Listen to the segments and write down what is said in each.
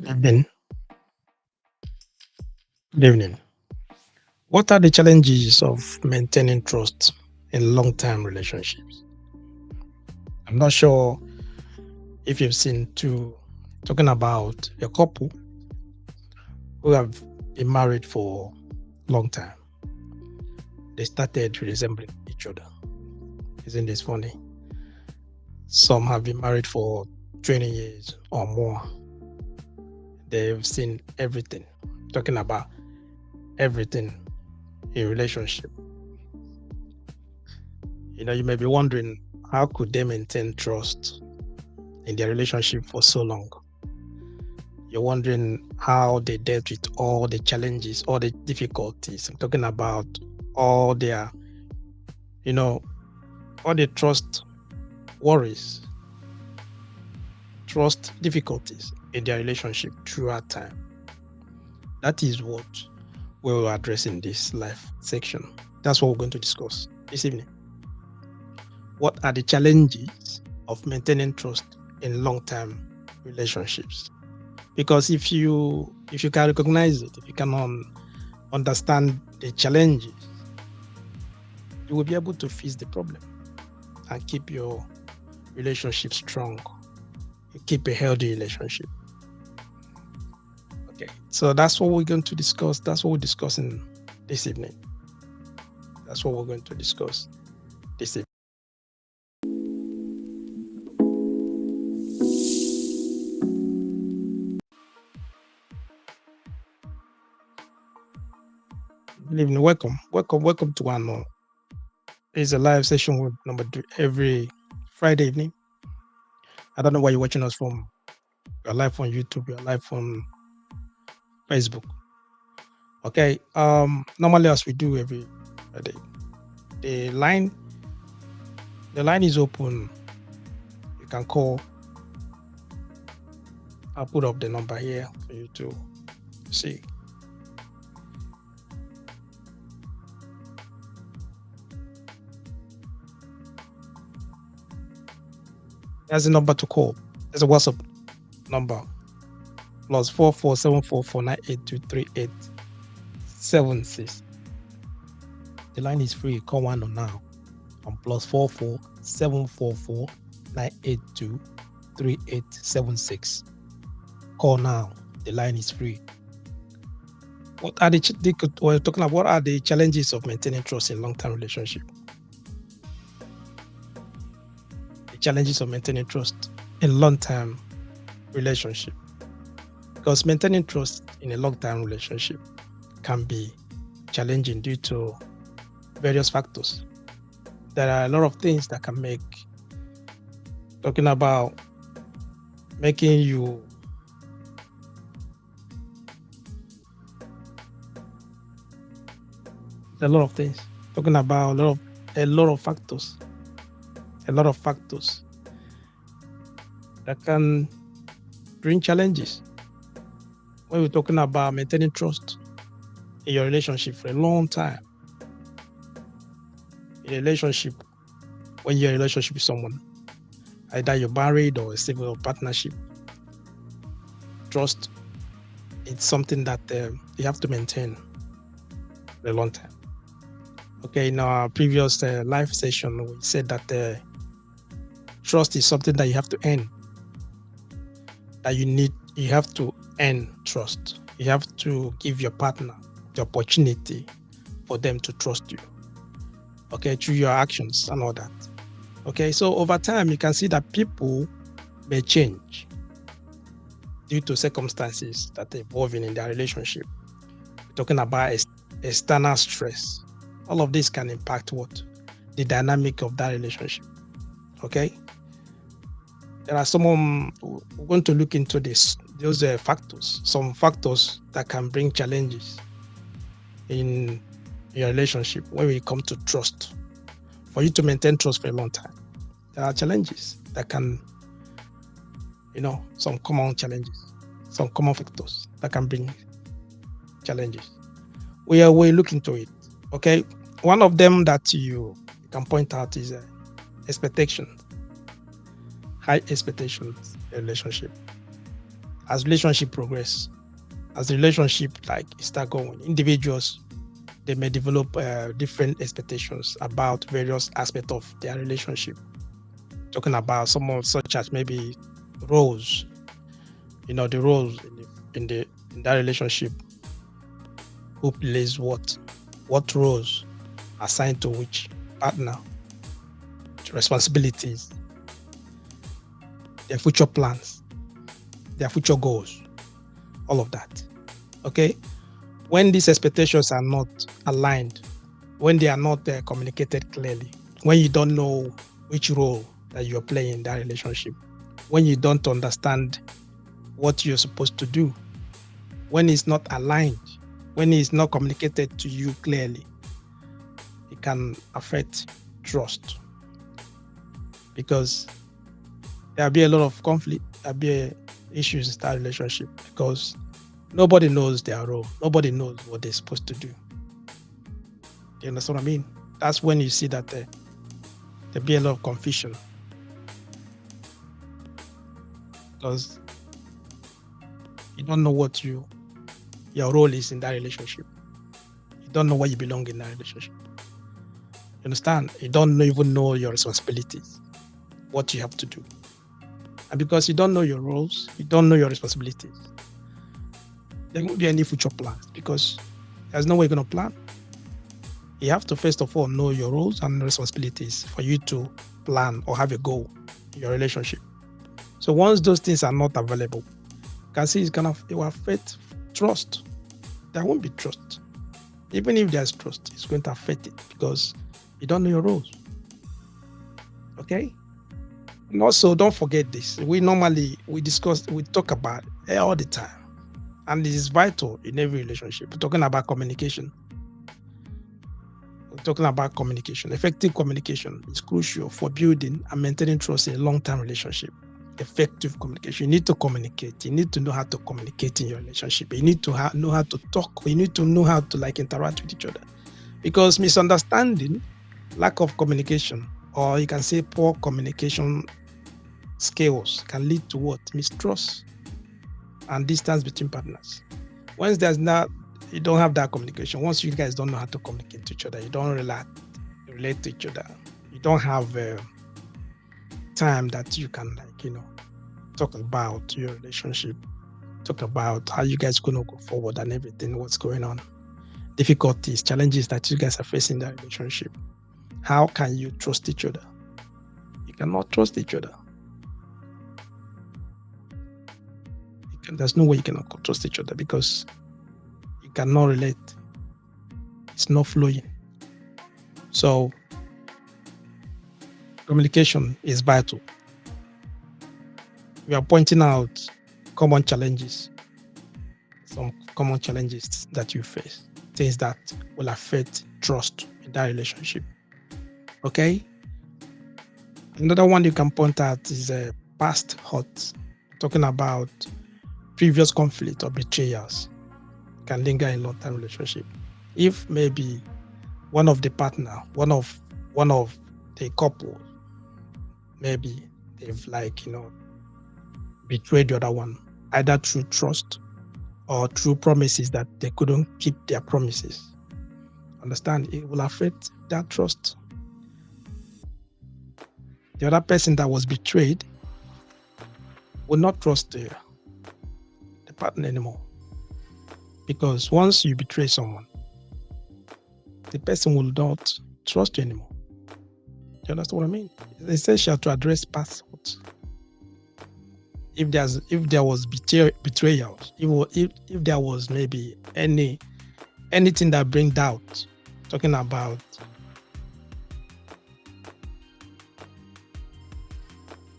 Evening. Good evening. What are the challenges of maintaining trust in long-term relationships? I'm not sure if you've seen two talking about a couple who have been married for a long time. They started resembling each other. Isn't this funny? Some have been married for 20 years or more. They've seen everything. Talking about everything in relationship. You may be wondering, how could they maintain trust in their relationship for so long? You're wondering how they dealt with all the challenges, all the difficulties. I'm talking about all their, all the trust worries, trust difficulties in their relationship throughout time. That is what we will address in this live section. That's what we're going to discuss this evening. What are the challenges of maintaining trust in long-term relationships? Because if you can recognize it, if you can understand the challenges, you will be able to fix the problem and keep your relationship strong. You keep a healthy relationship. Okay, so that's what we're going to discuss. That's what we're discussing this evening. That's what we're going to discuss this evening. Good evening. Welcome to one more. It's a live session with number 3 every Friday evening. I don't know where you're watching us from. You're live on YouTube. You're live on Facebook. Okay. Normally, as we do every Friday, the line is open. You can call. I'll put up the number here for you to see. There's a number to call. There's a WhatsApp number. Plus 447449823876. The line is free. Call one on now. On plus 447449823876. Call now. The line is free. What are we're talking about? What are the challenges of maintaining trust in long-term relationship? The challenges of maintaining trust in long-term relationship. Because maintaining trust in a long-term relationship can be challenging due to various factors. There are a lot of things that can make, talking about making you a lot of things. Talking about a lot of factors that can bring challenges when we're talking about maintaining trust in your relationship for a long time. In a relationship, when you're in a relationship with someone, either you're married or a civil partnership, trust it's something that you have to maintain for a long time. Okay, in our previous live session, we said that trust is something that you have to earn. That you have to earn trust. You have to give your partner the opportunity for them to trust you. Okay, through your actions and all that. Okay, so over time, you can see that people may change due to circumstances that are evolving in their relationship. We're talking about external stress. All of this can impact the dynamic of that relationship. Okay, there are we're going to look into those factors, some factors that can bring challenges in your relationship when it comes to trust. For you to maintain trust for a long time, there are challenges that can, some common challenges, some common factors that can bring challenges. We look into it. Okay, one of them that you can point out is expectations. High expectations in a relationship. as relationship progress, as the relationship like start going, individuals, they may develop different expectations about various aspects of their relationship. Talking about someone such as maybe roles, the roles in that relationship, who plays what roles assigned to which partner, responsibilities, their future plans, their future goals, all of that. Okay, when these expectations are not aligned, when they are not communicated clearly, when you don't know which role that you're playing in that relationship, when you don't understand what you're supposed to do, when it's not aligned, when it's not communicated to you clearly, it can affect trust, because there'll be a lot of conflict, there'll be issues in that relationship, because nobody knows their role, nobody knows what they're supposed to do. You understand what I mean? That's when you see that there'll be a lot of confusion, because you don't know what your role is in that relationship. You don't know where you belong in that relationship. You understand? You don't even know your responsibilities, what you have to do. And because you don't know your roles, you don't know your responsibilities, there won't be any future plans, because there's no way you're going to plan. You have to first of all know your roles and responsibilities for you to plan or have a goal in your relationship. So once those things are not available, you can see it will affect trust. There won't be trust. Even if there's trust, it's going to affect it, because you don't know your roles. Okay? And also, don't forget this. We talk about it all the time. And it is vital in every relationship. We're talking about communication. Effective communication is crucial for building and maintaining trust in a long-term relationship. Effective communication. You need to communicate. You need to know how to communicate in your relationship. You need to know how to talk. You need to know how to interact with each other. Because misunderstanding, lack of communication, or you can say poor communication skills, can lead to what? Mistrust and distance between partners. Once you don't have that communication, once you guys don't know how to communicate to each other, you don't relate to each other, you don't have time that you can talk about your relationship, talk about how you guys going to go forward and everything, what's going on, difficulties, challenges that you guys are facing in that relationship. How can you trust each other? You cannot trust each other. There's no way you cannot trust each other, because you cannot relate. It's not flowing. So communication is vital. We are pointing out some common challenges that you face, things that will affect trust in that relationship. Okay? Another one you can point out is past hurts. Talking about previous conflict or betrayals can linger in long-term relationship. If maybe one of the partner, one of the couple, maybe they've betrayed the other one, either through trust or through promises that they couldn't keep their promises. Understand? It will affect that trust. The other person that was betrayed will not trust the partner anymore. Because once you betray someone, the person will not trust you anymore. Do you understand what I mean? It's essential to address past hurts. If there was betrayal, if there was maybe anything that brings doubt, talking about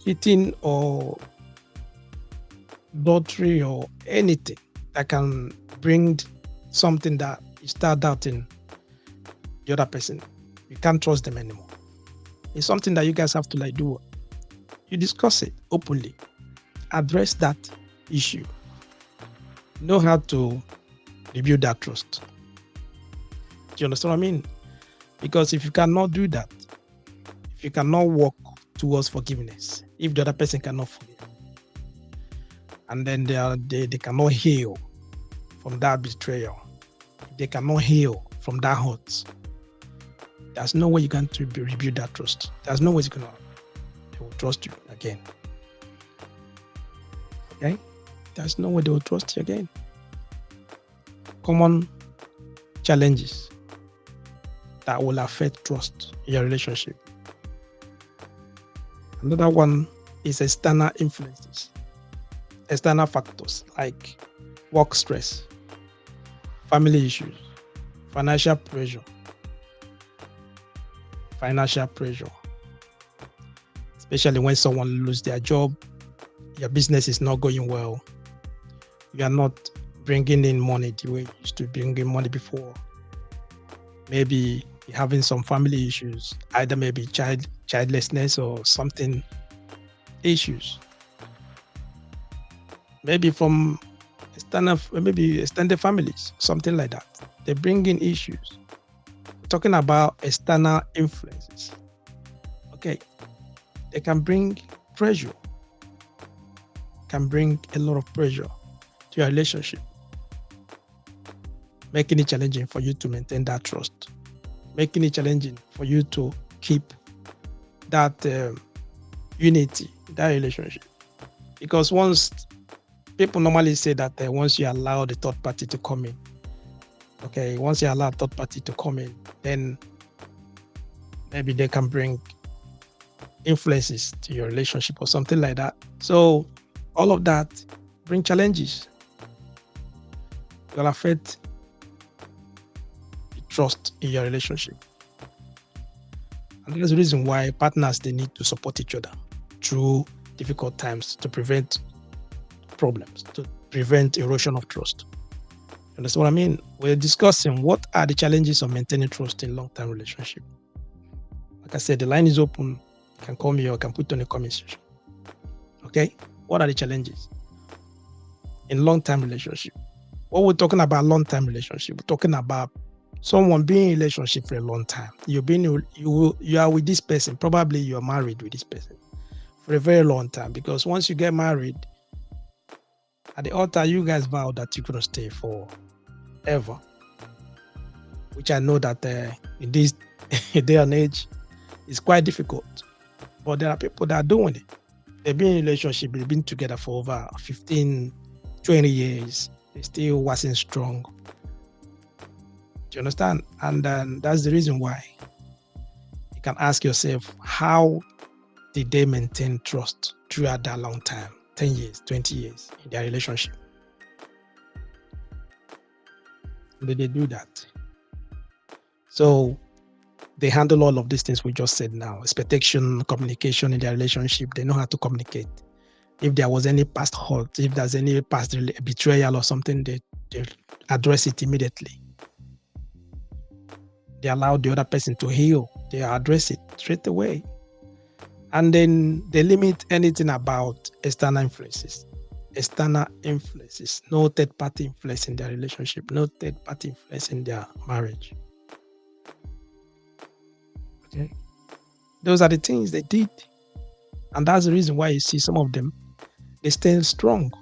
cheating or adultery or anything that can bring something that you start doubting the other person, you can't trust them anymore. It's something that you guys have to do. You discuss it openly, address that issue, know how to rebuild that trust. Do you understand what I mean? Because if you cannot do that, if you cannot work towards forgiveness, if the other person cannot forgive, and then they cannot heal from that betrayal. They cannot heal from that hurt. There's no way you can to rebuild that trust. There's no way they will trust you again. Okay? There's no way they will trust you again. Common challenges that will affect trust in your relationship. Another one is external influences, external factors like work stress, family issues, financial pressure, especially when someone loses their job, your business is not going well, you are not bringing in money the way you used to bring in money before. Maybe you're having some family issues, either maybe childlessness or something issues. Maybe from extended families, something like that. They bring in issues. We're talking about external influences. Okay. They can bring pressure, can bring a lot of pressure to your relationship, making it challenging for you to maintain that trust, making it challenging for you to keep that unity, that relationship. Because once people normally say that once you allow the third party to come in, okay, once you allow third party to come in, then maybe they can bring influences to your relationship or something like that. So all of that bring challenges. It will affect the trust in your relationship. And that's the reason why partners, they need to support each other through difficult times to prevent problems, to prevent erosion of trust. You understand what I mean? We're discussing what are the challenges of maintaining trust in long-term relationship. Like I said, the line is open. You can call me or you can put on a comment section. Okay? What are the challenges in long-term relationship? What we're talking about long-term relationship, we're talking about someone being in a relationship for a long time. You are with this person. Probably you are married with this person for a very long time, because once you get married, at the altar, you guys vow that you're going to stay forever, which I know that in this day and age is quite difficult. But there are people that are doing it. They've been in a relationship, they've been together for over 15, 20 years. They still wasn't strong. Do you understand? And that's the reason why you can ask yourself, how did they maintain trust throughout that long time, 10 years, 20 years in their relationship? Did they do that? So they handle all of these things we just said now, expectation, communication in their relationship. They know how to communicate. If there was any past hurt, if there's any past betrayal or something, they address it immediately. They allow the other person to heal. They address it straight away. And then they limit anything about external influences. External influences. No third-party influence in their relationship. No third-party influence in their marriage. Okay? Those are the things they did. And that's the reason why you see some of them, they stay strong.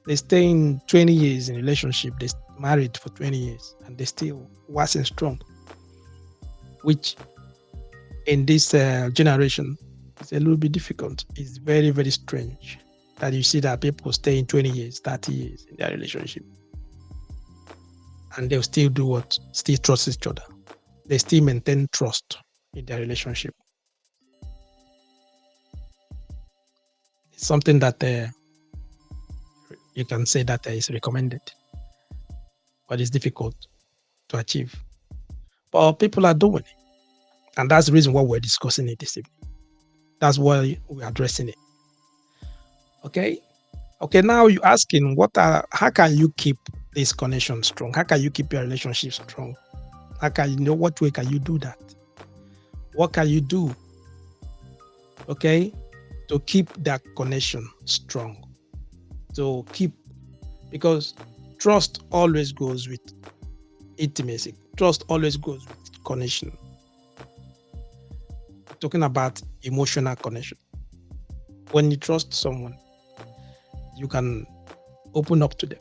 They stay in 20 years in relationship. They married for 20 years and they still wasn't strong. Which in this generation is a little bit difficult. It's very, very strange that you see that people stay in 20 years, 30 years in their relationship. And they'll still do what? Still trust each other. They still maintain trust in their relationship. It's something that you can say that is recommended, but it's difficult to achieve. But people are doing it. And that's the reason why we're discussing it this evening. That's why we're addressing it. Okay? Okay, now you're asking, how can you keep this connection strong? How can you keep your relationship strong? What way can you do that? What can you do, okay, to keep that connection strong? Because trust always goes with intimacy. Trust always goes with connection. Talking about emotional connection. When you trust someone, you can Open up to them.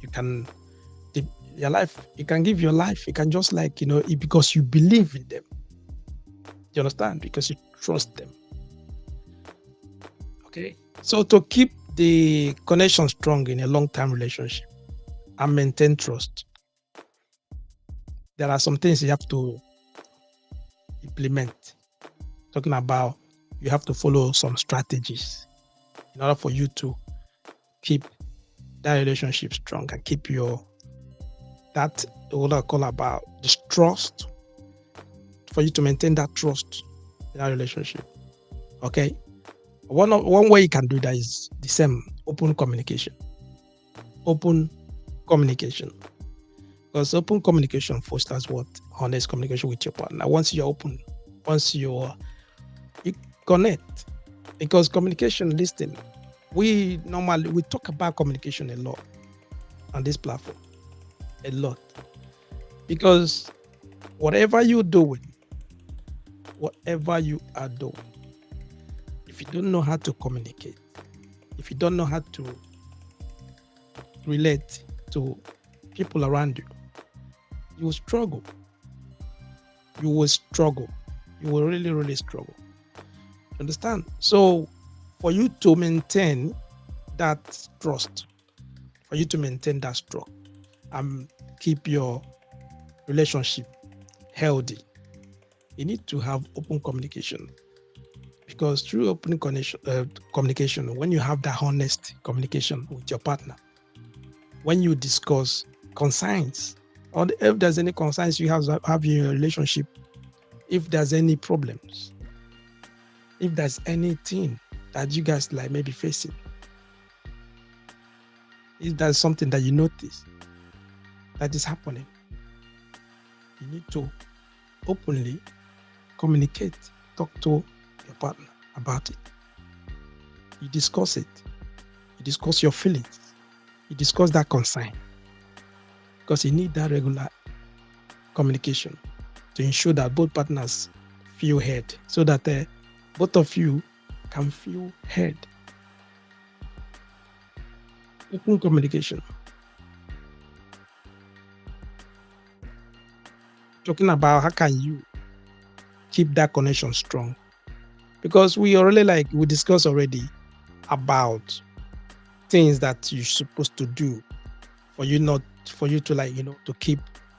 You can your life, you can give your life, you can just like, because you believe in them. You understand? Because you trust them. Okay. So to keep the connection strong in a long-term relationship and maintain trust, there are some things you have to implement. Talking about, you have to follow some strategies in order for you to keep that relationship strong and keep what I call about this trust, for you to maintain that trust in that relationship. Okay. One way you can do that is the same: open communication. Open communication. Because open communication fosters what? Honest communication with your partner. Once you're open, once you connect. Because communication, listen, we talk about communication a lot on this platform. A lot. Because whatever you are doing, if you don't know how to communicate, if you don't know how to relate to people around you, you will struggle. You will struggle. You will really, really struggle. Understand? So for you to maintain that trust, for you to maintain that trust and keep your relationship healthy, you need to have open communication. Because through open communication, when you have that honest communication with your partner, when you discuss concerns, or if there's any concerns you have in your relationship, if there's any problems, if there's anything that you guys like maybe facing, if there's something that you notice that is happening, you need to openly communicate, talk to your partner about it. You discuss it. You discuss your feelings. You discuss that concern. Because you need that regular communication to ensure that both partners feel heard, so that both of you can feel heard. Open communication. Talking about how can you keep that connection strong. Because we discussed already about things that you're supposed to do for you to to keep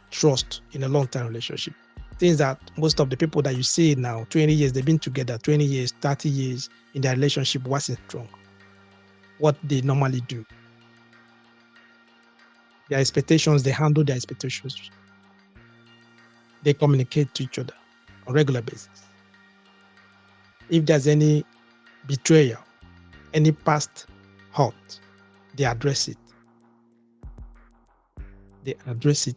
trust in a long-term relationship. Things that most of the people that you see now, 20 years, they've been together, 20 years, 30 years in their relationship wasn't strong. What they normally do. Their expectations, they handle their expectations. They communicate to each other on a regular basis. If there's any betrayal, any past hurt, they address it. They address it.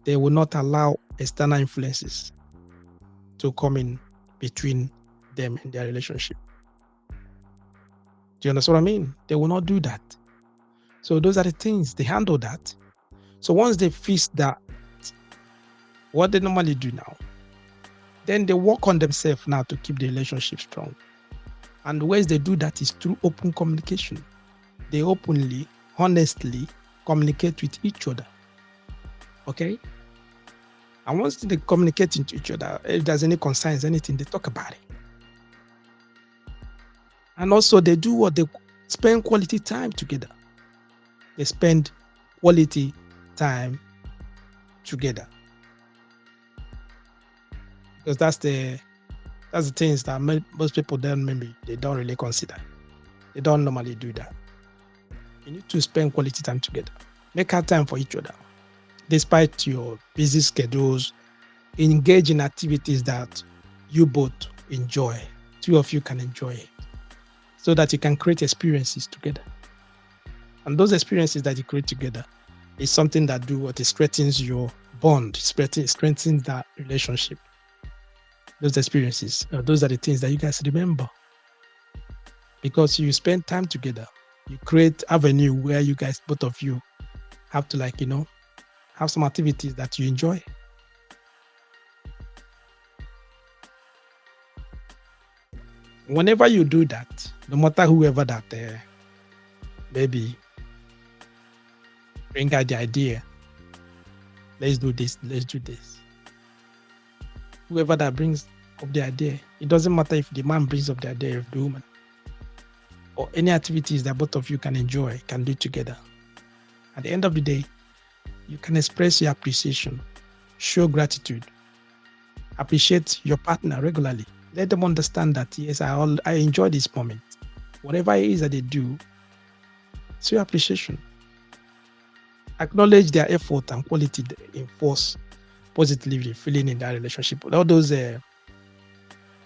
They will not allow external influences to come in between them and their relationship. Do you understand what I mean? They will not do that. So those are the things, they handle that. So once they fix that, what they normally do now, then they work on themselves now to keep the relationship strong. And the ways they do that is through open communication. They openly, honestly communicate with each other. Okay? And once they communicate to each other, if there's any concerns, anything, they talk about it. And also they do what? They spend quality time together. They spend quality time together. Because that's the things that most people they don't really consider. They don't normally do that. You need to spend quality time together. Make out time for each other. Despite your busy schedules, engage in activities that you both enjoy. Two of you can enjoy it. So that you can create experiences together. And those experiences that you create together is something that strengthens your bond, strengthens that relationship. Those experiences, those are the things that you guys remember. Because you spend time together, you create avenue where you guys, both of you, have to have some activities that you enjoy. Whenever you do that, no matter whoever that maybe bring out the idea. Let's do this. Let's do this. Whoever that brings up the idea, it doesn't matter if the man brings up the idea of the woman, or any activities that both of you can enjoy, can do together. At the end of the day, you can express your appreciation, show gratitude, appreciate your partner regularly. Let them understand that, yes, I enjoy this moment. Whatever it is that they do, show appreciation. Acknowledge their effort and quality they enforce positively feeling in that relationship. All those,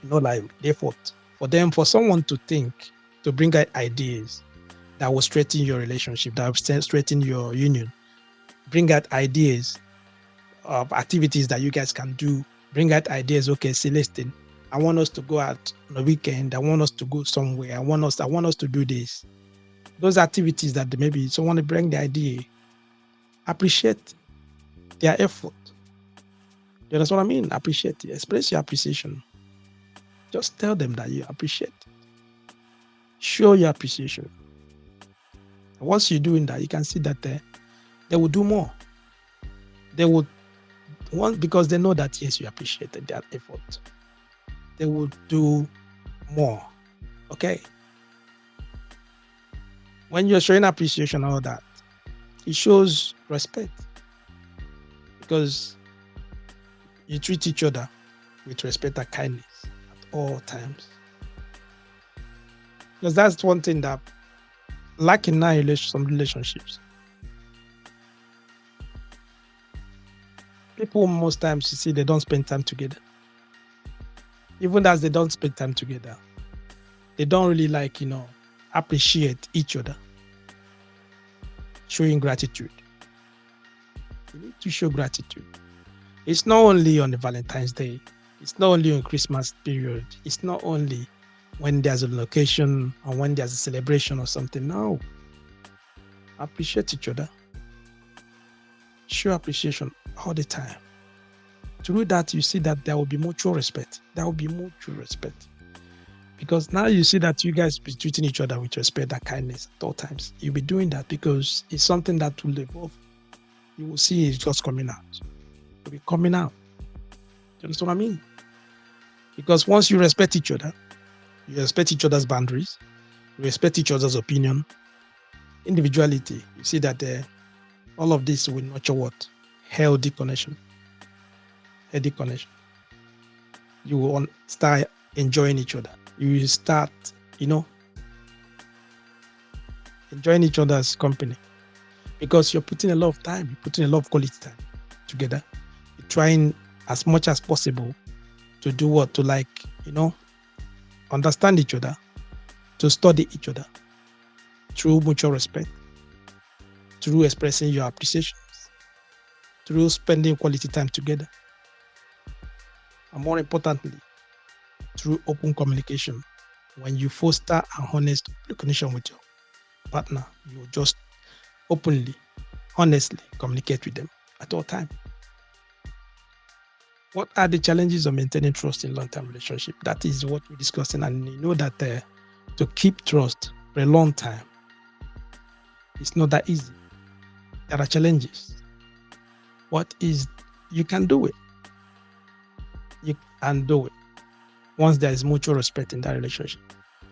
like the effort for them, for someone to think, to bring out ideas that will strengthen your relationship, that will strengthen your union. Bring out ideas of activities that you guys can do. Bring out ideas. Okay, Celestine, I want us to go out on the weekend. I want us to go somewhere. I want us to do this. Those activities that maybe someone to bring the idea. Appreciate their effort. You understand what I mean? Appreciate it. Express your appreciation. Just tell them that you appreciate. Show your appreciation. Once you're doing that, you can see that they will do more. They would want, because they know that, yes, you appreciated their effort. They will do more. Okay. When you're showing appreciation and all that, it shows respect, because you treat each other with respect and kindness at all times. Because that's one thing that lacking now in some relationships. People most times, you see, they don't spend time together. Even as they don't spend time together, they don't really appreciate each other. Showing gratitude. You need to show gratitude. It's not only on the Valentine's Day. It's not only on Christmas period. It's not only when there's a location or when there's a celebration or something. No. Appreciate each other. Show appreciation all the time. Through that, you see that there will be mutual respect. There will be mutual respect. Because now you see that you guys be treating each other with respect and kindness at all times. You'll be doing that because it's something that will evolve. You will see it's just coming out. It'll be coming out. Do you understand what I mean? Because once you respect each other, you respect each other's boundaries, you respect each other's opinion, individuality, you see that all of this will nurture what? Healthy connection. Healthy connection. You will start enjoying each other. You will start, enjoying each other's company, because you're putting a lot of time, you're putting a lot of quality time together. You're trying as much as possible to do what? To understand each other, to study each other through mutual respect, through expressing your appreciations, through spending quality time together, and more importantly, through open communication. When you foster an honest connection with your partner, you just openly, honestly communicate with them at all time. What are the challenges of maintaining trust in long-term relationship? That is what we're discussing, and you know that to keep trust for a long time, it's not that easy. There are challenges. You can do it. You can do it. Once there is mutual respect in that relationship,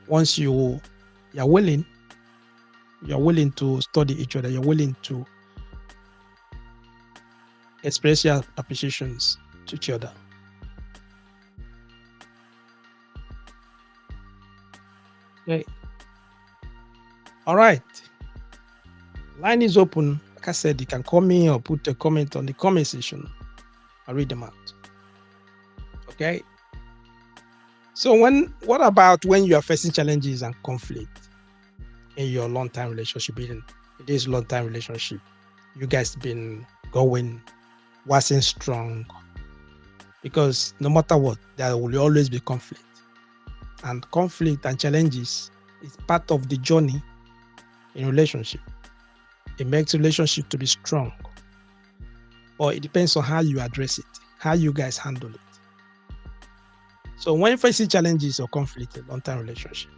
once you're willing to study each other, you're willing to express your appreciations to each other. Okay. All right. Line is open. Like I said, you can call me or put a comment on the comment section. I'll read them out. Okay. So what about when you are facing challenges and conflict in your long-term relationship? In this long-term relationship, you guys been going, waxing strong, because no matter what, there will always be conflict. And conflict and challenges is part of the journey in relationship. It makes relationship to be strong. Or it depends on how you address it, how you guys handle it. So when facing challenges or conflict in a long-term relationship,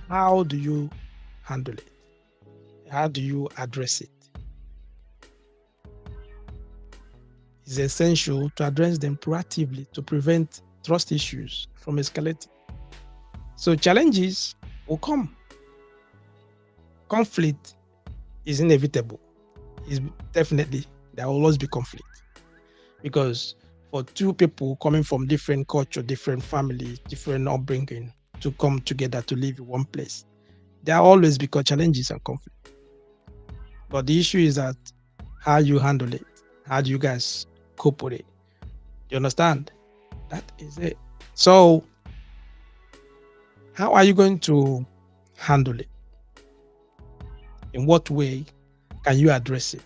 how do you handle it? How do you address it? It's essential to address them proactively to prevent trust issues from escalating. So challenges will come. Conflict is inevitable. Is definitely there will always be conflict because for two people coming from different culture, different family, different upbringing to come together to live in one place, there will always be challenges and conflict. But the issue is that how you handle it. How do you guys cope with it? You understand? That is it. So, how are you going to handle it? In what way can you address it?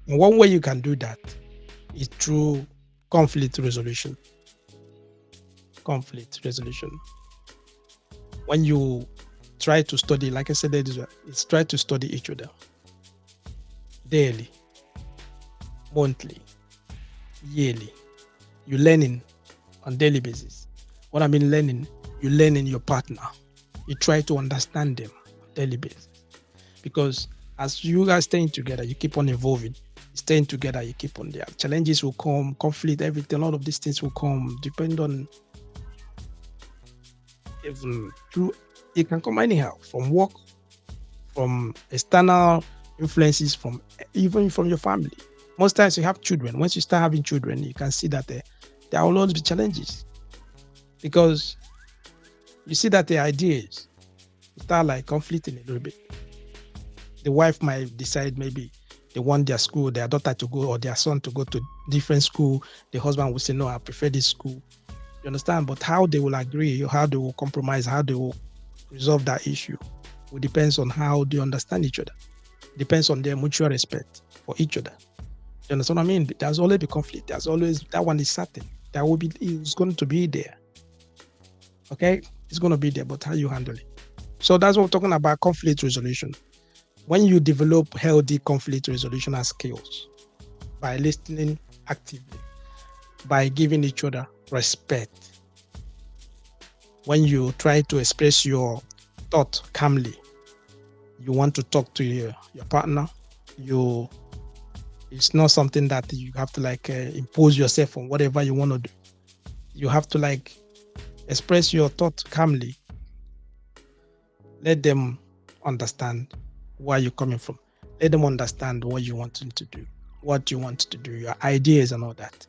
And one way you can do that is through conflict resolution. Conflict resolution. When you try to study, like I said, it's try to study each other daily, monthly, yearly. You're learning on daily basis. What I mean learning, you learn in your partner. You try to understand them on daily basis. Because as you guys staying together, you keep on evolving. Staying together, you keep on there. Challenges will come, conflict, everything, a lot of these things will come, depend on even through it can come anyhow, from work, from external influences, from even from your family. Most times you have children. Once you start having children, you can see that there will always be challenges because you see that the ideas start like conflicting a little bit. The wife might decide maybe they want their school, their daughter to go or their son to go to different school. The husband will say, no, I prefer this school. You understand? But how they will agree, how they will compromise, how they will resolve that issue will depends on how they understand each other. Depends on their mutual respect for each other. You understand what I mean? There's always be conflict. There's always, that one is certain. That will be, it's going to be there. Okay? It's going to be there, but how you handle it. So that's what we're talking about, conflict resolution. When you develop healthy conflict resolution skills by listening actively, by giving each other respect, when you try to express your thought calmly, you want to talk to your partner, it's not something that you have to impose yourself on whatever you want to do. You have to express your thought calmly. Let them understand where you're coming from. Let them understand what you want them to do, what you want to do, your ideas and all that.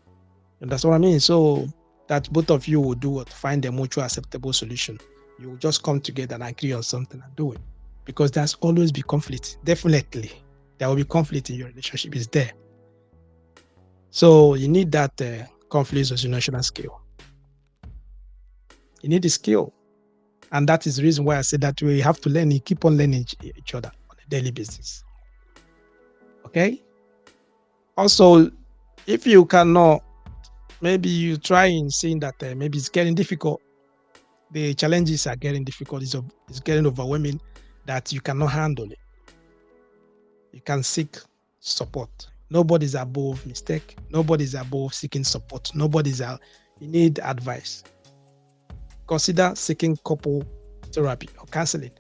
And that's what I mean. So that both of you will do what? Find a mutual acceptable solution. You will just come together and agree on something and do it. Because there's always be conflict. Definitely. There will be conflict in your relationship. It's there. So you need that conflict resolution skill. You need the skill. And that is the reason why I said that we have to learn, you keep on learning each other on a daily basis. Okay? Also, if you cannot, maybe you try in seeing that maybe it's getting difficult. The challenges are getting difficult. It's getting overwhelming that you cannot handle it. You can seek support. Nobody's above mistake. Nobody's above seeking support. You need advice. Consider seeking couple therapy or counseling.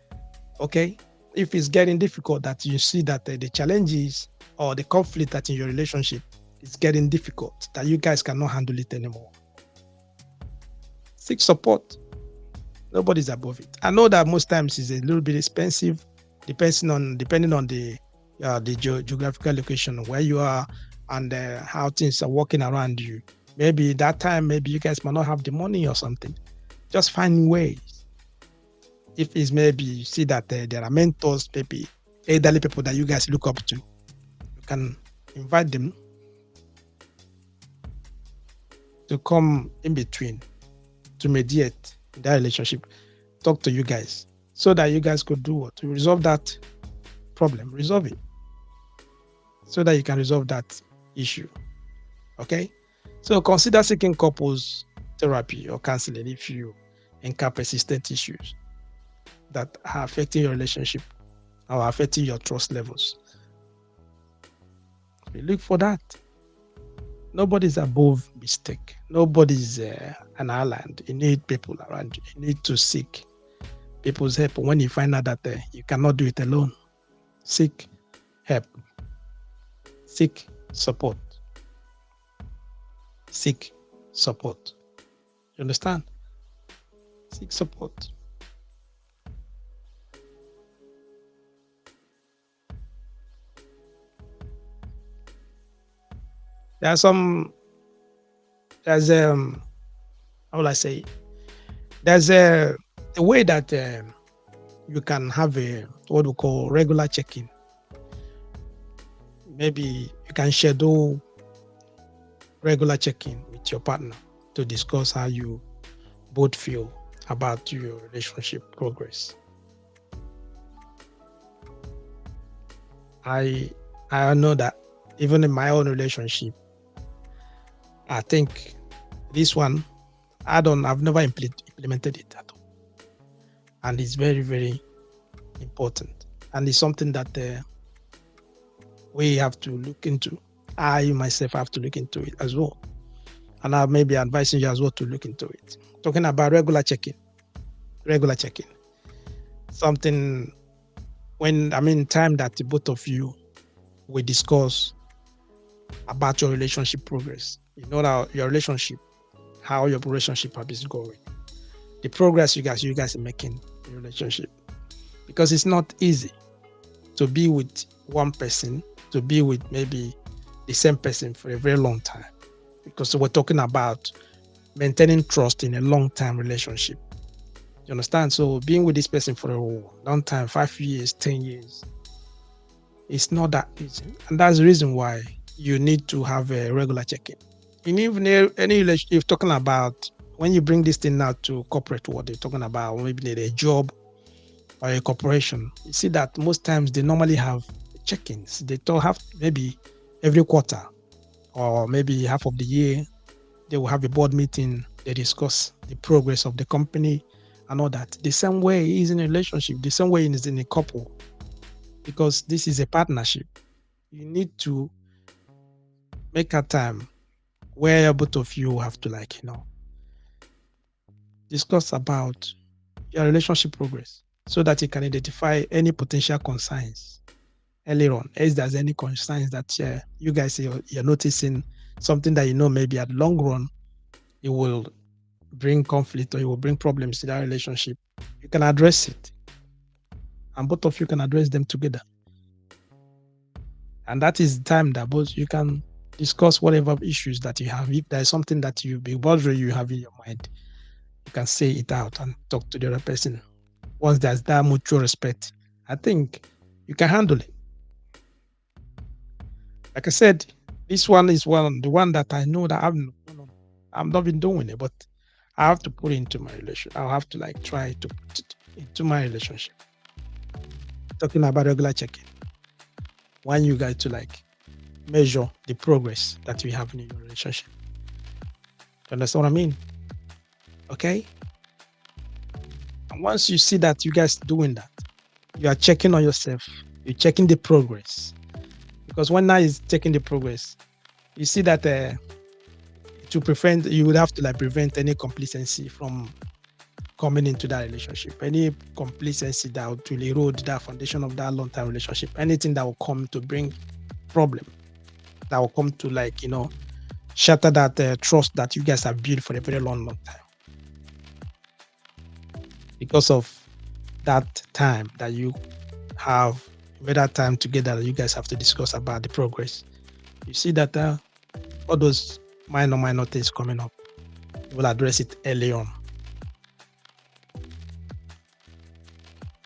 Okay? If it's getting difficult, that you see that the challenges or the conflict that in your relationship is getting difficult, that you guys cannot handle it anymore, seek support. Nobody's above it. I know that most times it's a little bit expensive, depending on the geographical location where you are and how things are working around you. Maybe that time, maybe you guys might not have the money or something. Just find ways. If it's maybe you see that there are mentors, maybe elderly people that you guys look up to, you can invite them to come in between to mediate in that relationship, talk to you guys so that you guys could do what? To resolve that problem, resolve it so that you can resolve that issue. Okay? So consider seeking couples therapy or counseling if you encounter persistent issues that are affecting your relationship or affecting your trust levels. We look for that. Nobody's above mistake. Nobody's an island. You need people around you. You need to seek people's help when you find out that you cannot do it alone. Seek help. Seek support. Seek support. You understand? Seek support. There's how will I say? There's a way that you can have a what we call regular check-in. Maybe you can schedule regular check-in with your partner to discuss how you both feel about your relationship progress. I know that even in my own relationship, I think this one I've never implemented it at all, and it's very, very important, and it's something that we have to look into. I myself have to look into it as well, and I may be advising you as well to look into it. Talking about regular check-in, something time that the both of you will discuss about your relationship progress. You know that your relationship, how your relationship is going, the progress you guys are making in your relationship, because it's not easy to be with one person, to be with maybe the same person for a very long time, because we're talking about maintaining trust in a long-term relationship. You understand? So being with this person for a long time, 5 years, 10 years, it's not that easy, and that's the reason why you need to have a regular check-in. In even any relationship, talking about when you bring this thing now to corporate world, they're talking about maybe a job or a corporation. You see that most times they normally have check-ins. They don't have maybe every quarter or maybe half of the year. They will have a board meeting. They discuss the progress of the company and all that. The same way is in a relationship. The same way is in a couple, because this is a partnership. You need to make a time where both of you have to discuss about your relationship progress, so that you can identify any potential concerns earlier on. If there's any concerns that you guys you're noticing, something that maybe at the long run it will bring conflict or it will bring problems to that relationship, you can address it, and both of you can address them together. And that is the time that both you can discuss whatever issues that you have. If there's something that you have in your mind, you can say it out and talk to the other person. Once there's that mutual respect, I think you can handle it. Like I said, this one is the one that I know that I've not been doing it, but I have to put it into my relationship. I'll have to try to put it into my relationship. Talking about regular check-in, want you guys to measure the progress that we have in your relationship. You understand what I mean? Okay. And once you see that you guys doing that, you are checking on yourself. You're checking the progress, because when now is checking the progress, you see that to prevent, you would have to prevent any complacency from coming into that relationship. Any complacency that will erode that foundation of that long-term relationship. Anything that will come to bring problem, that will come to shatter that trust that you guys have built for a very long time. Because of that time that you have made that time together, you guys have to discuss about the progress. You see that all those minor things coming up, you will address it early on,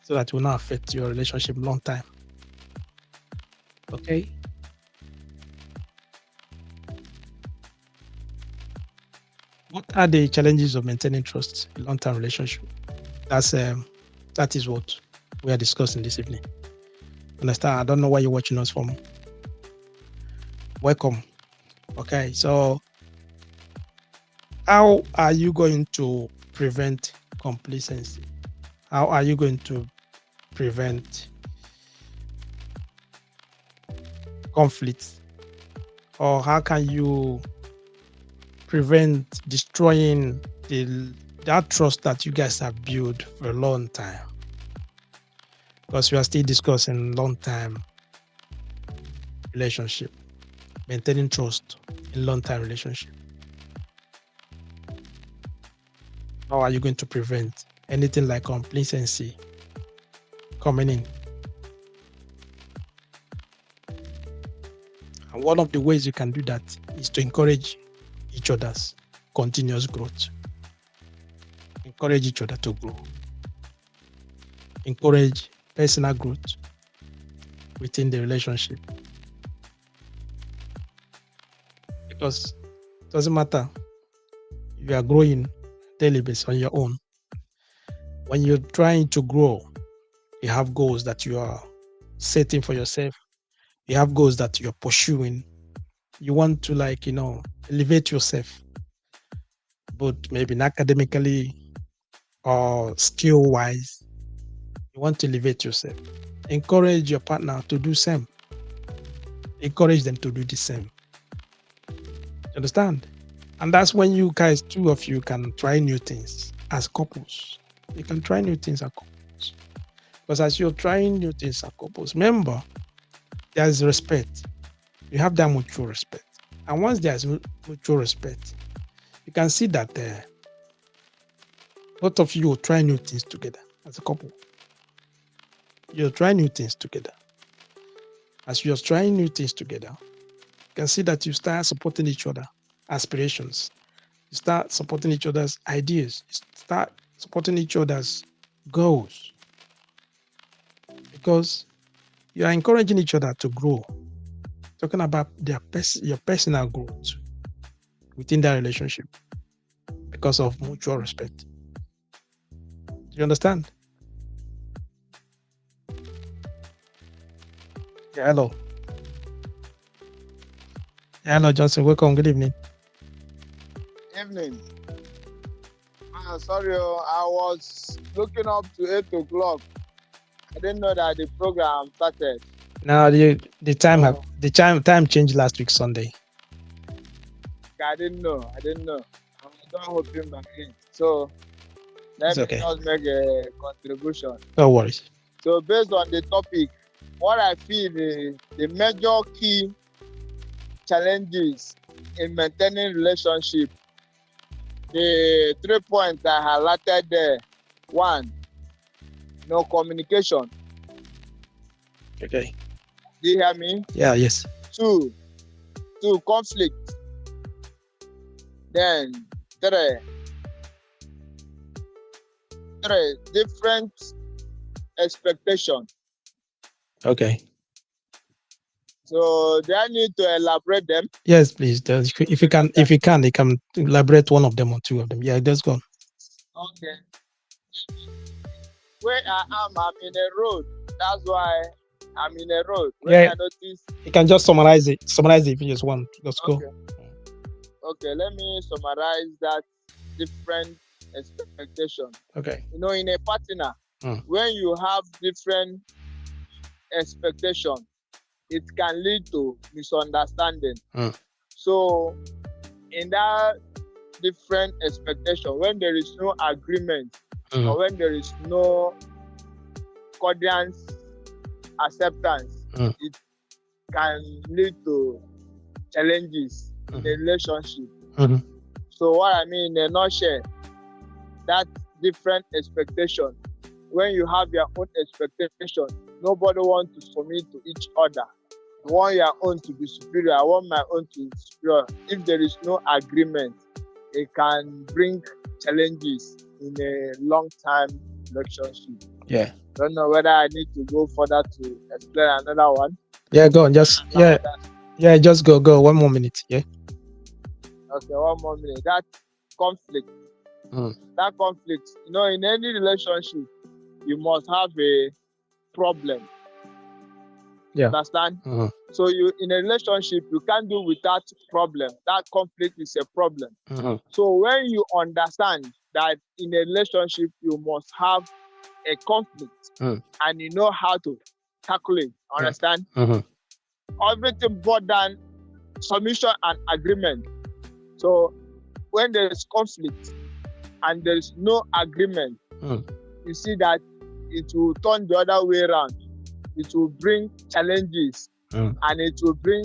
so that it will not affect your relationship long time. Okay. What are the challenges of maintaining trust in long-term relationship? That is what we are discussing this evening. Understand? I don't know where you're watching us from. Welcome. Okay, so how are you going to prevent complacency? How are you going to prevent conflicts? Or how can you prevent destroying that trust that you guys have built for a long time? because we are still discussing long-term relationship, maintaining trust in long-term relationship. How are you going to prevent anything like complacency coming in? And one of the ways you can do that is to encourage each other's continuous growth. Encourage each other to grow. Encourage personal growth within the relationship. Because it doesn't matter if you are growing daily basis on your own. When you're trying to grow, you have goals that you are setting for yourself. You have goals that you're pursuing. You want to elevate yourself, both maybe academically or skill wise. You want to elevate yourself. Encourage your partner to do same. Encourage them to do the same. You understand? And that's when you guys, two of you, can try new things as couples. You can try new things as couples. Because as you're trying new things as couples, remember, there's respect. You have that mutual respect. And once there's mutual respect, you can see that both of you will try new things together as a couple. You'll try new things together. As you're trying new things together, you can see that you start supporting each other aspirations. You start supporting each other's ideas. You start supporting each other's goals. Because you are encouraging each other to grow. Talking about your personal growth within that relationship because of mutual respect. You understand? Yeah, hello. Yeah, hello, Johnson. Welcome. Good evening. Evening. Sorry, I was looking up to 8 o'clock. I didn't know that the program started. Now the time changed last week Sunday. I didn't know. I was not hoping back in. So let me just make a contribution. No worries. So based on the topic, what I feel is the major key challenges in maintaining relationship. The 3 points I highlighted there. 1, no communication. Okay. Do you hear me? Yeah, yes. 2, conflict. Then 3, different expectation. Okay. So do I need to elaborate them? Yes, please. If you can, you can elaborate one of them or two of them. Yeah, just go on. Okay. Where I am, I'm in a road. That's why I'm in a road. When I notice, you can just summarize it. Summarize it if you just want. Let's go. Okay, let me summarize that different expectation. Okay. In a partner, when you have different expectation, it can lead to misunderstanding. So in that different expectation, when there is no agreement or when there is no cordial acceptance, it can lead to challenges in a relationship. So what I mean in a nutshell, that different expectation, when you have your own expectation, nobody wants to submit to each other. You want your own to be superior, I want my own to be superior. If there is no agreement, it can bring challenges in a long-term relationship. Yeah. Don't know whether I need to go further to explain another one. Yeah, go on. Just just go. 1 more minute. Yeah. Okay, 1 more minute. That conflict. That conflict. In any relationship, you must have a problem. Yeah. Understand? So in a relationship, you can't do without problem. That conflict is a problem. So when you understand that in a relationship, you must have a conflict and you know how to tackle it. Understand? Everything but than submission and agreement. So when there is conflict and there is no agreement, you see that it will turn the other way around. It will bring challenges, and it will bring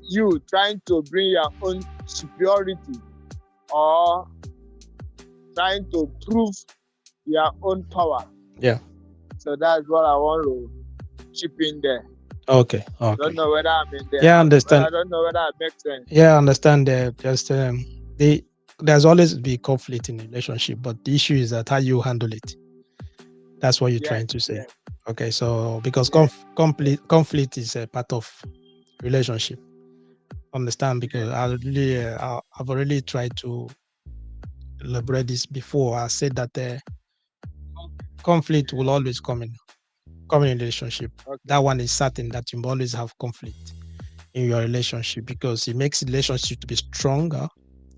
you trying to bring your own superiority or trying to prove your own power. Yeah. So that's what I want to chip in there. Okay. I don't know whether I'm in there. Yeah, I understand. I don't know whether it makes sense. Yeah, I understand. Just there's always be conflict in a relationship, but the issue is that how you handle it. That's what you're trying to say. Yes. Okay, so because conflict is a part of relationship. Understand? Because I've already tried to elaborate this before. I said that conflict will always come in relationship. Okay. That one is certain, that you always have conflict in your relationship, because it makes the relationship to be stronger.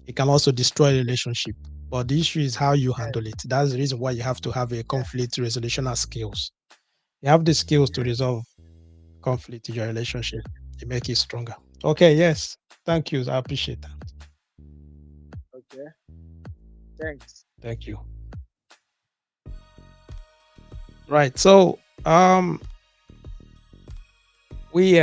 It can also destroy the relationship, but the issue is how you handle it. That's the reason why you have to have a conflict resolution skills. You have the skills to resolve conflict in your relationship. It makes it stronger. Okay, yes. Thank you. I appreciate that. Okay. Thanks. Thank you. Right. So we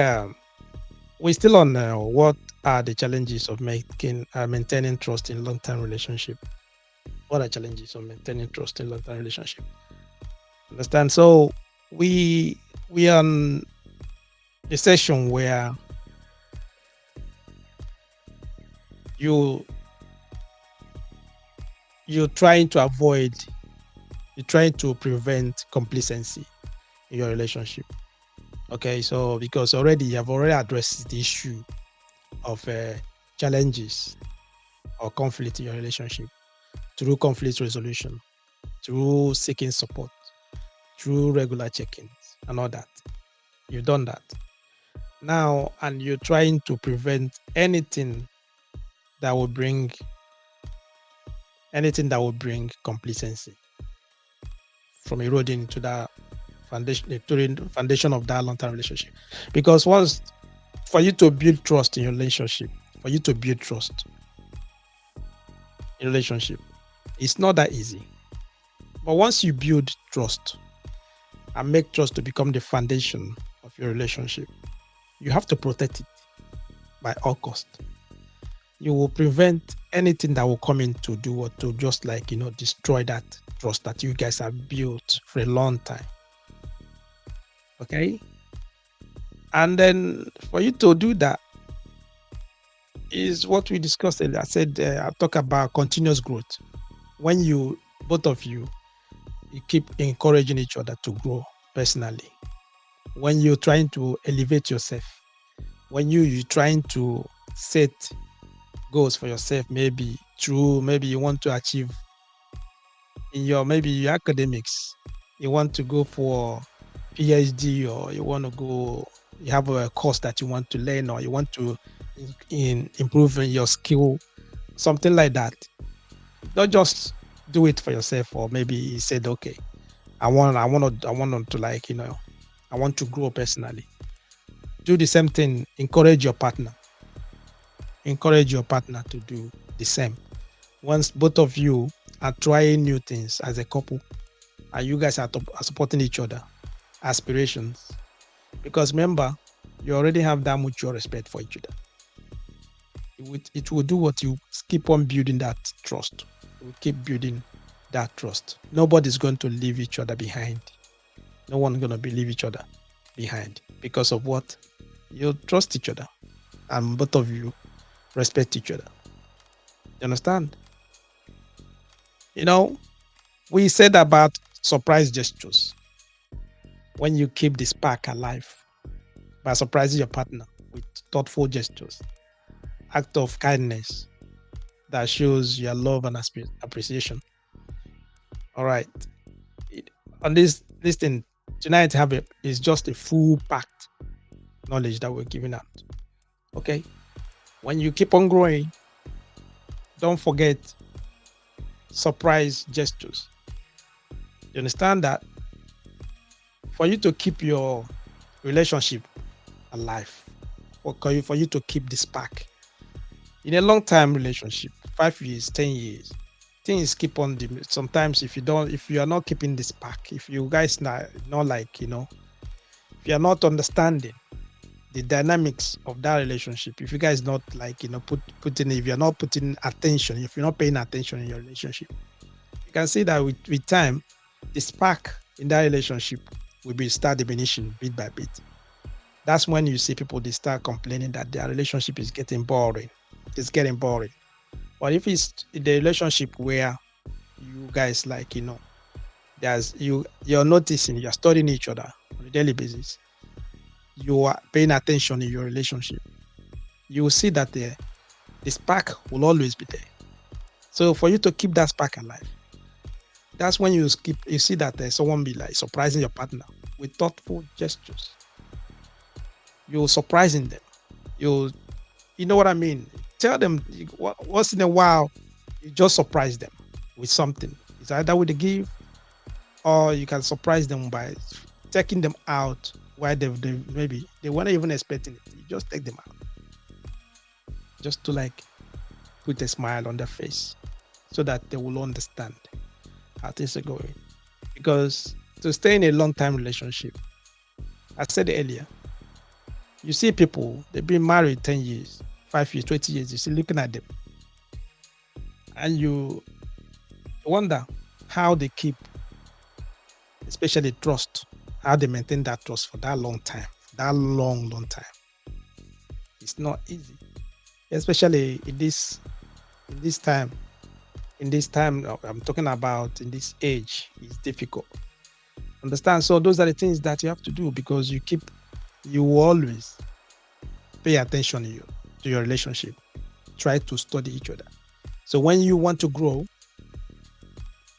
still on what are the challenges of maintaining trust in long-term relationship? What are challenges of maintaining trust in long-term relationship? Understand? So we are on a session where you're trying to prevent complacency in your relationship. Okay, so because you have already addressed the issue of challenges or conflict in your relationship through conflict resolution, through seeking support, through regular check-ins and all that. You've done that. Now, and you're trying to prevent anything that will bring complacency from eroding into that foundation of that long-term relationship. Because for you to build trust in your relationship, it's not that easy. But once you build trust and make trust to become the foundation of your relationship, you have to protect it by all cost. You will prevent anything that will come in to do what to just destroy that trust that you guys have built for a long time. Okay? And then for you to do that is what we discussed earlier. I said I talk about continuous growth. When both of you keep encouraging each other to grow personally. When you're trying to elevate yourself, when you're trying to set goals for yourself, maybe you want to achieve in your academics, you want to go for PhD, or you have a course that you want to learn, or you want to improve in your skill, something like that. Don't just do it for yourself, or maybe you said, okay, I want to grow personally. Do the same thing. Encourage your partner to do the same. Once both of you are trying new things as a couple, and you guys are supporting each other aspirations, because remember, you already have that mutual respect for each other. It will do what you keep on building that trust. We keep building that trust. Nobody's going to leave each other behind. No one's going to leave each other behind because of what? You trust each other, and both of you respect each other. You understand? We said about surprise gestures. When you keep the spark alive by surprising your partner with thoughtful gestures, act of kindness that shows your love and appreciation. All right. On this thing tonight, is just a full packed knowledge that we're giving out. Okay. When you keep on growing, don't forget surprise gestures. You understand that? For you to keep your relationship alive, for you to keep the spark in a long-time relationship, 5 years, 10 years, things keep on sometimes if you are not keeping this back, if you guys not like, if you are not understanding the dynamics of that relationship, if you guys not like, if you're not putting attention, if you're not paying attention in your relationship, you can see that with time, the spark in that relationship will be start diminishing bit by bit. That's when you see people, they start complaining that their relationship is getting boring. It's getting boring. But if it's the relationship where you guys like, you're noticing, you're studying each other on a daily basis, you are paying attention in your relationship, you will see that the spark will always be there. So for you to keep that spark alive, that's when you see that someone be like surprising your partner with thoughtful gestures. You're surprising them. You know what I mean? Tell them once in a while, you just surprise them with something. It's either with a gift, or you can surprise them by taking them out where maybe they weren't even expecting it. You just take them out, just to like put a smile on their face, so that they will understand how things are going. Because to stay in a long-time relationship, I said earlier, you see people, they've been married 10 years, 5 years, 20 years, you're still looking at them. And you wonder how they keep, especially trust, how they maintain that trust for that long time, that long time. It's not easy, especially in this time. In this time I'm talking about, in this age, it's difficult. Understand? So those are the things that you have to do, because you always pay attention to your relationship. Try to study each other. So when you want to grow,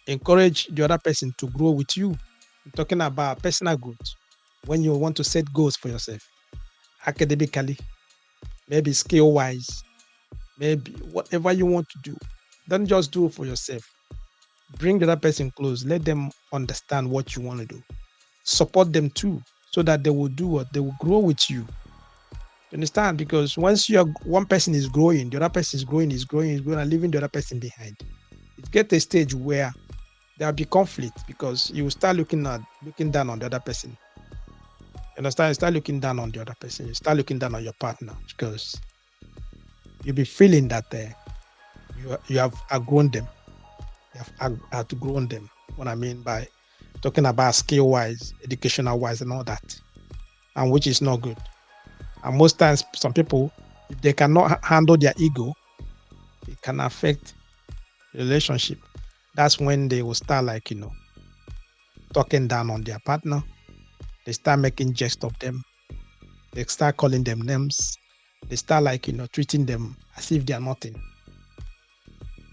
encourage the other person to grow with you. I'm talking about personal growth. When you want to set goals for yourself, academically, maybe skill-wise, maybe whatever you want to do, don't just do it for yourself. Bring the other person close. Let them understand what you want to do. Support them too, so that they will do what they will grow with you. You understand? Because once one person is growing, the other person is growing, and leaving the other person behind. It gets a stage where there'll be conflict, because you will start looking down on the other person. You understand? You start looking down on the other person. You start looking down on your partner, because you'll be feeling that you have outgrown them. You have outgrown them. What I mean by talking about skill-wise, educational-wise, and all that, and which is not good. And most times, some people, if they cannot handle their ego, it can affect the relationship. That's when they will start like, talking down on their partner. They start making jest of them. They start calling them names. They start like, treating them as if they are nothing.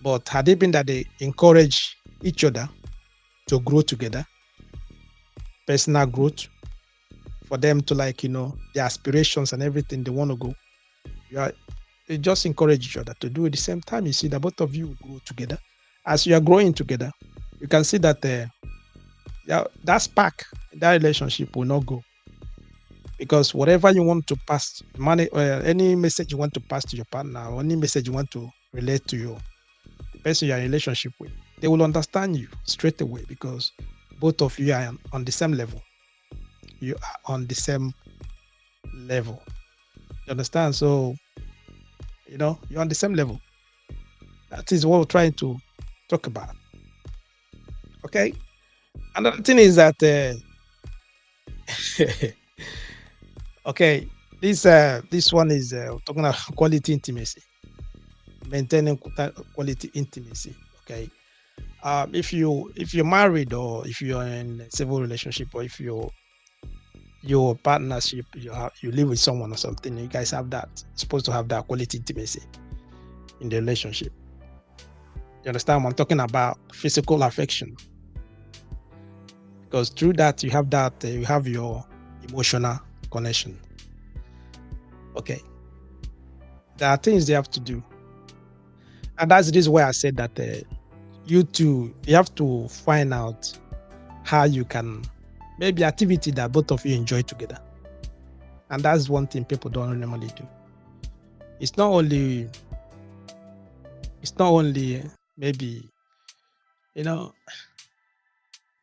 But had it been that they encourage each other to grow together, personal growth, for them to like, their aspirations and everything they want to go, they just encourage each other to do it at the same time. You see that both of you will grow together. As you are growing together, you can see that that spark, that relationship will not go. Because whatever you want to pass, any message you want to pass to your partner, or any message you want to relate to the person you're in a relationship with, they will understand you straight away, because both of you are on the same level. You are on the same level. You understand? So, you're on the same level. That is what we're trying to talk about. Okay? Another thing is that okay, this one is talking about quality intimacy, maintaining quality intimacy. Okay, if you're married, or if you're in a civil relationship, or if your partnership, you live with someone or something, you guys have that, you're supposed to have that quality intimacy in the relationship. You understand? I'm talking about physical affection, because through that you have your emotional connection. Okay, there are things they have to do, and that's this way I said that you have to find out how you can, maybe activity that both of you enjoy together. And that's one thing people don't normally do. It's not only maybe Let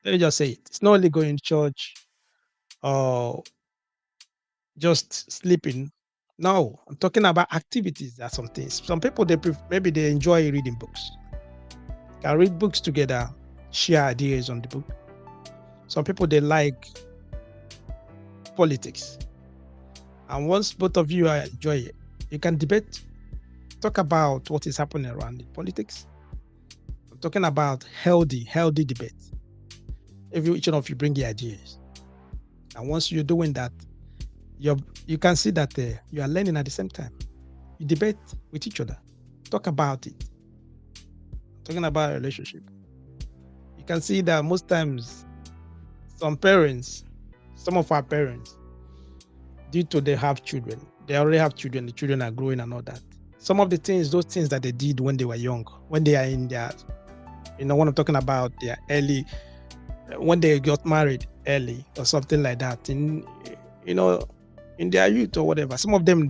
me just say it. It's not only going to church or just sleeping. No, I'm talking about activities. There are some things. Some people, maybe they enjoy reading books. Can read books together, share ideas on the book. Some people, they like politics. And once both of you enjoy it, you can debate, talk about what is happening around in politics. I'm talking about healthy debate. If each one of you bring your ideas. And once you're doing that, you can see that you are learning at the same time. You debate with each other. Talk about it. Talking about a relationship. You can see that most times some of our parents, due to they have children, they already have children, the children are growing and all that. Some of the things, those things that they did when they were young, when they are in their, when I'm talking about their early, when they got married early or something like that, in their youth or whatever. Some of them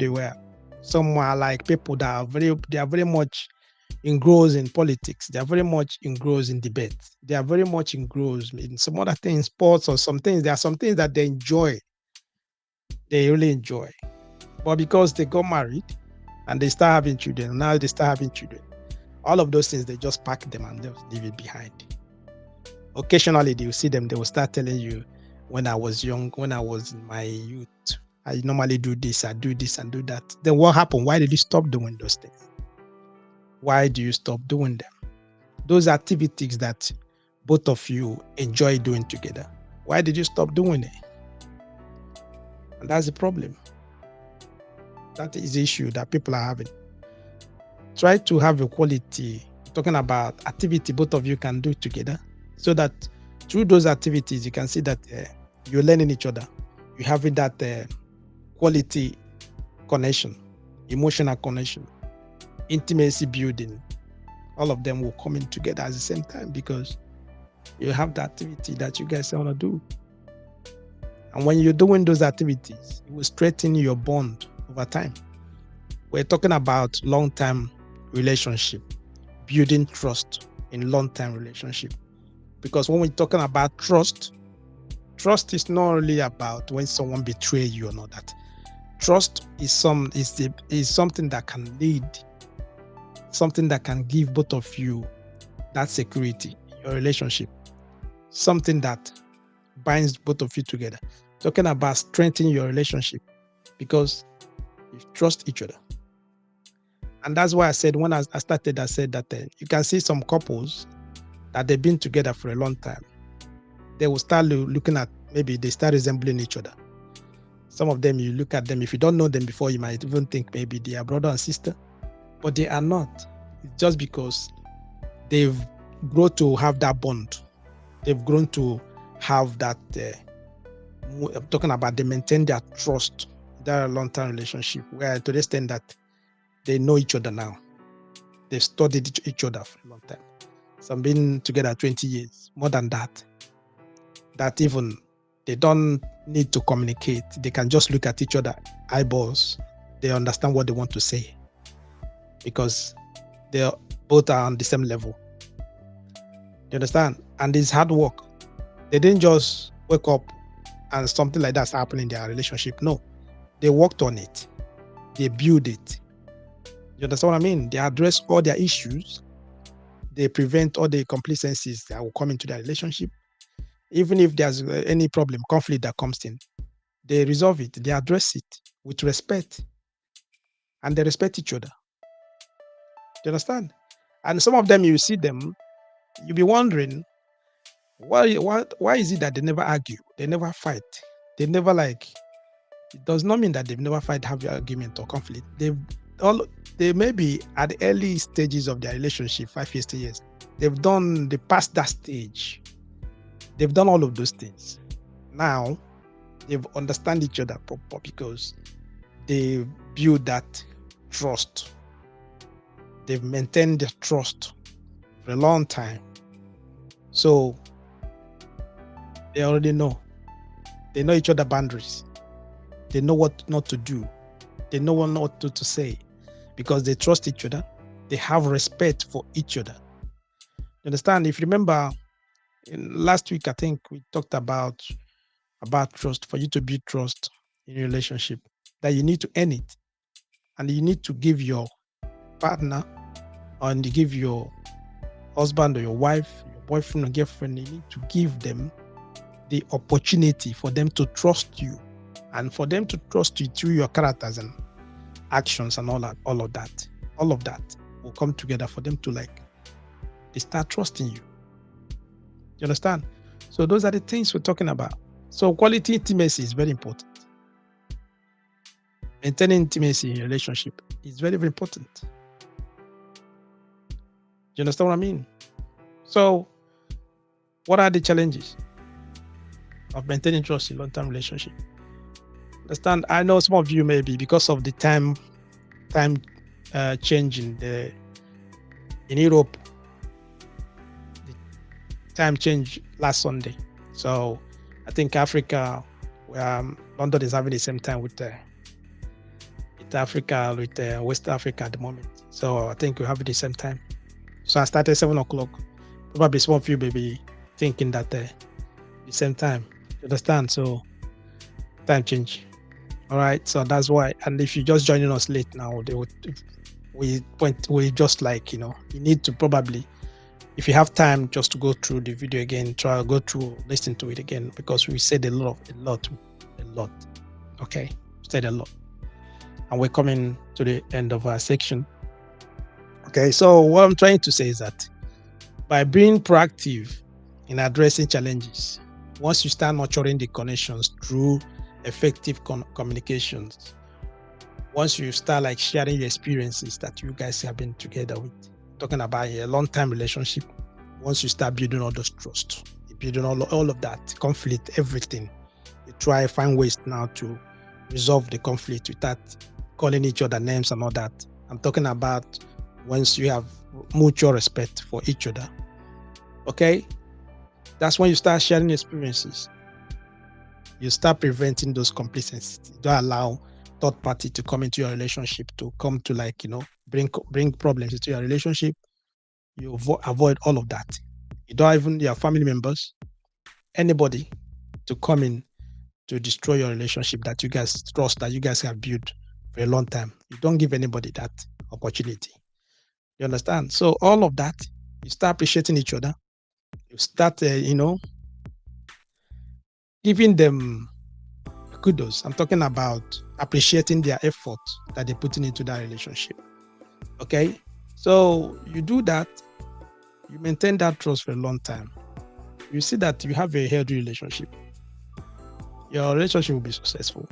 some are like people that they are very much engrossed in politics. They are very much engrossed in debate. They are very much engrossed in some other things, sports or some things. There are some things that they enjoy. They really enjoy. But because they got married and they start having children, now they start having children. All of those things, they just pack them and they'll leave it behind. Occasionally, you see them, they will start telling you, when I was young, when I was in my youth, I normally do this, I do this and do that. Then what happened? Why did you stop doing those things? Why do you stop doing them? Those activities that both of you enjoy doing together. Why did you stop doing it? And that's the problem. That is the issue that people are having. Try to have a quality, talking about activity both of you can do together, so that through those activities, you can see that you're learning each other. You're having that quality connection, emotional connection, intimacy building. All of them will come in together at the same time because you have the activity that you guys want to do. And when you're doing those activities, it will strengthen your bond over time. We're talking about long-term relationship, building trust in long-term relationship. Because when we're talking about trust is not really about when someone betrays you or not. That trust is something that can lead, something that can give both of you that security in your relationship, something that binds both of you together. Talking about strengthening your relationship because you trust each other. And that's why I said, when I started, I said that you can see some couples that they've been together for a long time. They will start looking at, maybe they start resembling each other. Some of them, you look at them, if you don't know them before, you might even think maybe they are brother and sister, but they are not. It's just because they've grown to have that bond. They've grown to have that, I'm talking about, they maintain their trust, their long-term relationship, where to the extent that they know each other now. They've studied each other for a long time. Some been together 20 years, more than that. That even they don't need to communicate. They can just look at each other eyeballs. They understand what they want to say because they both are on the same level. You understand? And it's hard work. They didn't just wake up and something like that's happening in their relationship. No, they worked on it. They build it. You understand what I mean? They address all their issues. They prevent all the complacencies that will come into their relationship. Even if there's any problem, conflict that comes in, they resolve it. They address it with respect. And they respect each other. Do you understand? And some of them, you see them, you'll be wondering, why is it that they never argue? They never fight. They never it does not mean that they've never fight, have an argument or conflict. They may be at the early stages of their relationship, 5 years, 10 years. They passed that stage. They've done all of those things. Now, they've understand each other because they build that trust. They've maintained the trust for a long time. So, they already know. They know each other's boundaries. They know what not to do. They know what not to say because they trust each other. They have respect for each other. You understand? If you remember, last week I think we talked about trust. For you to build trust in a relationship, that you need to earn it, and you need to give your partner, and you give your husband or your wife, your boyfriend or girlfriend, you need to give them the opportunity for them to trust you, and for them to trust you through your characters and actions and all of that will come together for them to they start trusting you. You understand? So those are the things we're talking about. So quality intimacy is very important. Maintaining intimacy in a relationship is very, very important. Do you understand what I mean? So what are the challenges of maintaining trust in long-term relationship? Understand? I know some of you maybe because of the time change in Europe. The time change last Sunday. So I think Africa, London is having the same time with Africa, with West Africa at the moment. So I think we have the same time. So I started 7 o'clock. Probably some of you may be thinking that the same time. You understand? So time change. All right. So that's why. And if you're just joining us late now, we just you need to probably, if you have time, just to go through the video again, listen to it again, because we said a lot. Okay. We said a lot. And we're coming to the end of our section. Okay, so what I'm trying to say is that by being proactive in addressing challenges, once you start nurturing the connections through effective communications, once you start sharing your experiences that you guys have been together with, talking about a long-term relationship, once you start building all those trust, building all of that conflict, everything, you try to find ways now to resolve the conflict without calling each other names and all that. I'm talking about once you have mutual respect for each other. Okay? That's when you start sharing experiences. You start preventing those complacencies. You don't allow third party to come into your relationship, to come to bring problems into your relationship. You avoid all of that. You don't even your family members, anybody to come in to destroy your relationship that you guys trust, that you guys have built for a long time. You don't give anybody that opportunity. You understand? So all of that, you start appreciating each other. You start, giving them kudos. I'm talking about appreciating their effort that they're putting into that relationship. Okay? So you do that, you maintain that trust for a long time. You see that you have a healthy relationship. Your relationship will be successful.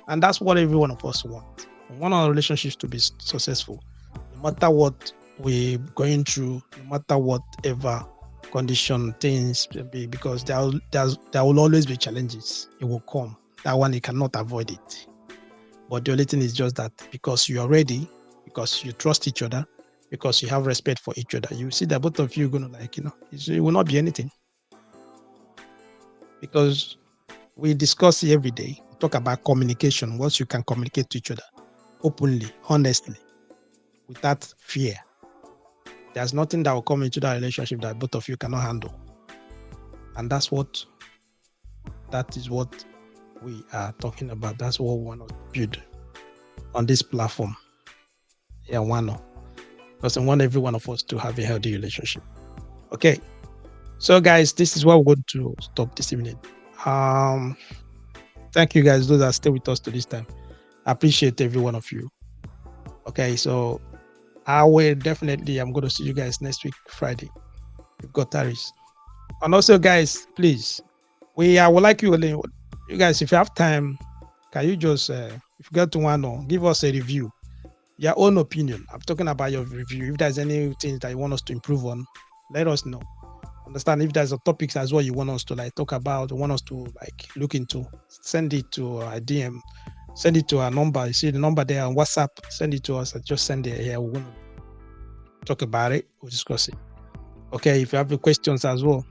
And that's what every one of us wants. We want our relationships to be successful. No matter what we're going through, no matter whatever condition things be, because there will always be challenges. It will come. That one, you cannot avoid it. But the only thing is just that because you are ready, because you trust each other, because you have respect for each other, you see that both of you are going to it will not be anything. Because we discuss every day, we talk about communication. Once you can communicate to each other openly, honestly, without fear, there's nothing that will come into that relationship that both of you cannot handle. And that is what we are talking about. That's what we want to build on this platform. Yeah, because I want every one of us to have a healthy relationship. Okay. So guys, this is what we're going to stop this evening. Thank you guys, those that stay with us to this time. I appreciate every one of you. Okay, so I'm going to see you guys next week, Friday. We've got Taris. And also, guys, please, I would like you guys, if you have time, can you just, if you get to one, give us a review, your own opinion. I'm talking about your review. If there's anything that you want us to improve on, let us know. Understand? If there's a topic as well you want us to talk about, want us to look into, send it to our DM, send it to our number. You see the number there on WhatsApp. Send it to us. Just send it here. We're going to talk about it. We'll discuss it. Okay. If you have any questions as well,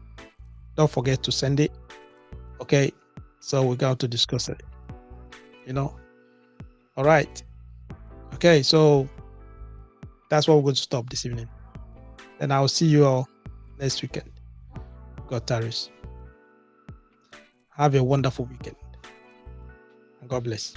don't forget to send it. Okay. So we're going to discuss it. All right. Okay. So that's what we're going to stop this evening. And I'll see you all next weekend. God tarries. Have a wonderful weekend. And God bless.